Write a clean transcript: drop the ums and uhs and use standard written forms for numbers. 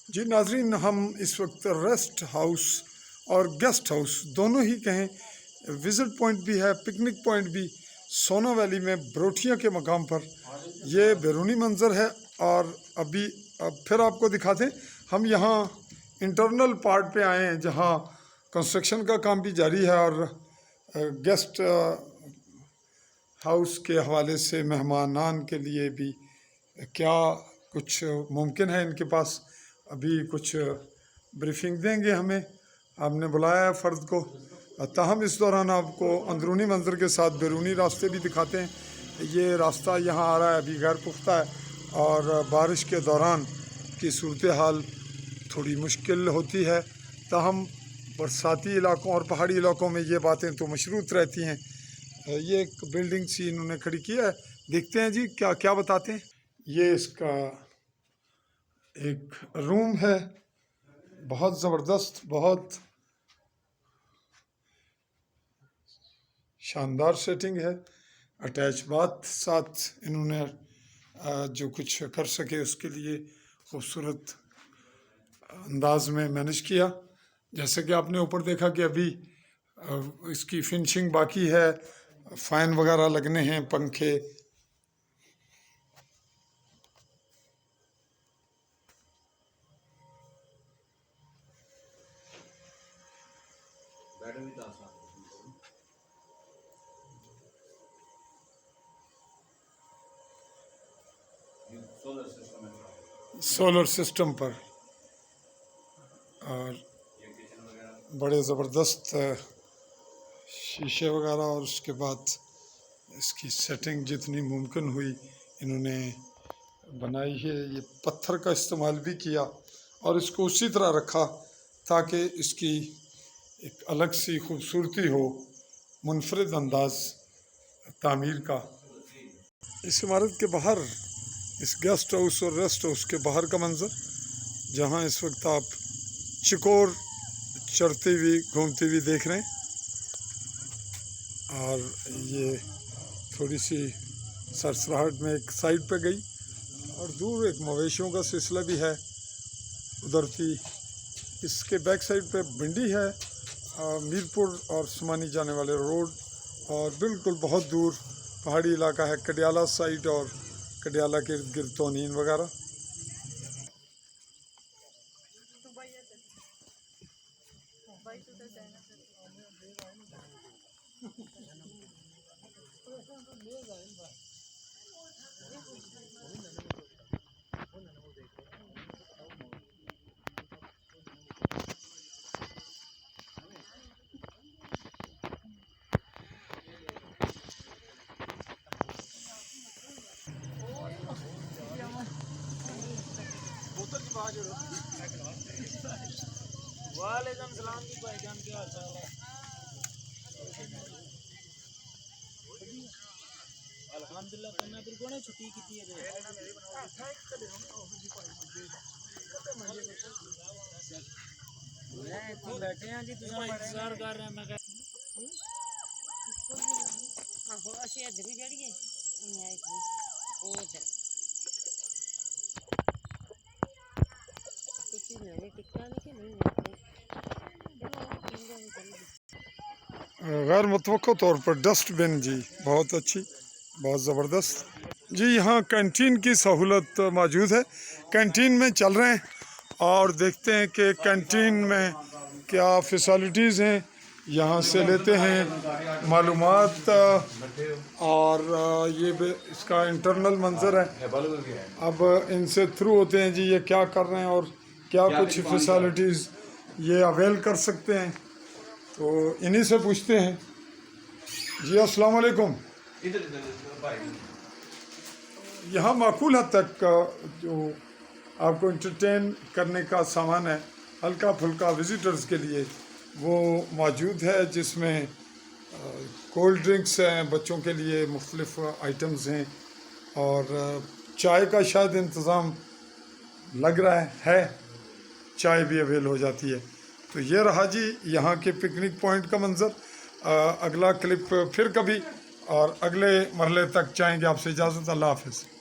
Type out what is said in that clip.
जी नाजरीन, हम इस वक्त रेस्ट हाउस और गेस्ट हाउस दोनों ही कहें, विज़िट पॉइंट भी है, पिकनिक पॉइंट भी, सोना वैली में बरोठिया के मकाम पर। ये बैरूनी मंज़र है। और अभी अब फिर आपको दिखाते हैं। हम यहाँ इंटरनल पार्ट पे आए हैं जहाँ कंस्ट्रक्शन का काम भी जारी है और गेस्ट हाउस के हवाले से मेहमानान के लिए भी क्या कुछ मुमकिन है इनके पास। अभी कुछ ब्रीफिंग देंगे हमें, आपने बुलाया है फ़र्द को। ताहम इस दौरान आपको अंदरूनी मंजर के साथ बैरूनी रास्ते भी दिखाते हैं। ये रास्ता यहाँ आ रहा है, अभी गैर पुख्ता है और बारिश के दौरान की सूरत हाल थोड़ी मुश्किल होती है। ताहम बरसाती इलाकों और पहाड़ी इलाकों में ये बातें तो मशरूत रहती हैं। ये एक बिल्डिंग सी इन्होंने खड़ी की है, देखते हैं जी क्या क्या बताते हैं। ये इसका एक रूम है, बहुत ज़बरदस्त, बहुत शानदार सेटिंग है। अटैच बाथ साथ इन्होंने जो कुछ कर सके उसके लिए खूबसूरत अंदाज में मैनेज किया। जैसे कि आपने ऊपर देखा कि अभी इसकी फिनिशिंग बाकी है, फ़ैन वगैरह लगने हैं, पंखे। सोलर सिस्टम पर और बड़े ज़बरदस्त शीशे वगैरह, और उसके बाद इसकी सेटिंग जितनी मुमकिन हुई इन्होंने बनाई है। ये पत्थर का इस्तेमाल भी किया और इसको उसी तरह रखा ताकि इसकी एक अलग सी खूबसूरती हो, मुनफरिद अंदाज तामीर का। इस इमारत के बाहर, इस गेस्ट हाउस और रेस्ट हाउस के बाहर का मंजर, जहाँ इस वक्त आप चिकोर चरती हुई घूमती हुई देख रहे हैं। और ये थोड़ी सी सरसराहट में एक साइड पे गई और दूर एक मवेशियों का सिलसिला भी है। उधर थी, इसके बैक साइड पे भिंडी है, मीरपुर और समानी जाने वाले रोड, और बिल्कुल बहुत दूर पहाड़ी इलाका है, कडियाला साइड और कडियाला के इर्द गिर्द तोनीन वगैरह। वालेकुम सलाम जी भाईजान, क्या हाल चाल है? अल्हम्दुलिल्लाह। करना फिर कौन छुट्टी की थी रे? मैं इतने बैठे हैं जी, तुम्हारा इंतजार कर रहे हैं। मैं हो असि इधर ही चढ़ गए, यहां ओ इधर किसी ने टिकटा नहीं नहीं गैर मुतवक्को तौर पर डस्टबिन जी बहुत अच्छी, बहुत ज़बरदस्त जी। यहाँ कैंटीन की सहूलत मौजूद है, कैंटीन में चल रहे हैं और देखते हैं कि कैंटीन में क्या फैसिलिटीज़ हैं। यहाँ से लेते हैं मालूमात और ये इसका इंटरनल मंजर है। अब इनसे थ्रू होते हैं जी ये क्या कर रहे हैं और क्या कुछ फैसिलिटीज़ ये अवेल कर सकते हैं, तो इन्हीं से पूछते हैं जी। अस्सलाम वालेकुम। यहाँ माकूल हद तक जो आपको इंटरटेन करने का सामान है, हल्का फुल्का विज़िटर्स के लिए, वो मौजूद है, जिसमें कोल्ड ड्रिंक्स हैं, बच्चों के लिए मुख्तलिफ़ आइटम्स हैं और चाय का शायद इंतज़ाम लग रहा है, चाय भी अवेल हो जाती है। तो ये रहा जी यहाँ के पिकनिक पॉइंट का मंज़र। अगला क्लिप फिर कभी और अगले मरहले तक चाहेंगे आपसे इजाज़त। अल्लाह हाफ़िज़।